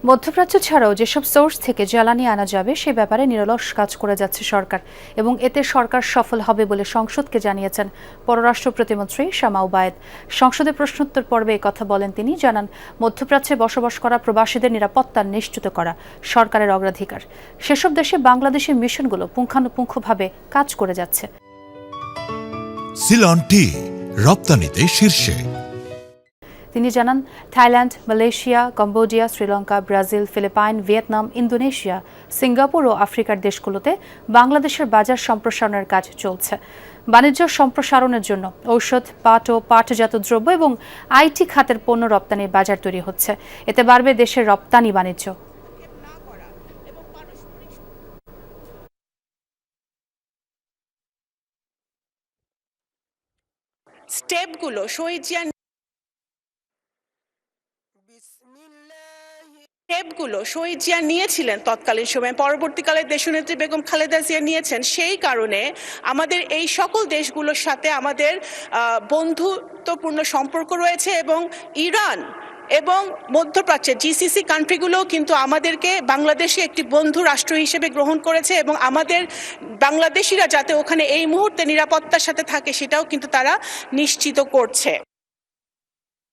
মধ্যপ্রাচ্য ছাড়াও যেসব সোর্স থেকে জ্বালানি আনা যাবে সে ব্যাপারে নিরলস কাজ করে যাচ্ছে সরকার এবং এতে সরকার সফল হবে বলে সংসদকে জানিয়েছেন পররাষ্ট্র প্রতিমন্ত্রী শামা ওবায়েদ। সংসদে প্রশ্নোত্তর পর্বে কথা বলেন তিনি, জানান মধ্যপ্রাচ্যে বসবাস করা প্রবাসীদের নিরাপত্তা নিশ্চিত করা সরকারের অগ্রাধিকার। সেসব দেশে বাংলাদেশের মিশনগুলো পুঙ্খানুপুঙ্খভাবে কাজ করে যাচ্ছে। সিলন টি রপ্তানিতে শীর্ষে। তিনি জানান Thailand, Malaysia, Cambodia, Sri Lanka, Brazil, Philippines, Vietnam, Indonesia, Singapore ও আফ্রিকার দেশগুলোতে বাংলাদেশের বাজার সম্প্রসারণের কাজ চলছে। বাণিজ্য সম্প্রসারণের জন্য ঔষধ, পাট ও পাটজাত দ্রব্য এবং আইটি খাতের পণ্য রপ্তানির বাজার তৈরি হচ্ছে। এতে বাড়বে দেশের রপ্তানি বাণিজ্য। স্টেপগুলো শহীদ জিয়া নিয়েছিলেন তৎকালীন সময়ে, পরবর্তীকালে দেশনেত্রী বেগম খালেদা জিয়া নিয়েছেন। সেই কারণে আমাদের এই সকল দেশগুলোর সাথে আমাদের বন্ধুত্বপূর্ণ সম্পর্ক রয়েছে এবং ইরান এবং মধ্যপ্রাচ্যের জিসিসি কান্ট্রিগুলোও কিন্তু আমাদেরকে বাংলাদেশে একটি বন্ধু রাষ্ট্র হিসেবে গ্রহণ করেছে এবং আমাদের বাংলাদেশিরা যাতে ওখানে এই মুহূর্তে নিরাপত্তার সাথে থাকে সেটাও কিন্তু তারা নিশ্চিত করছে।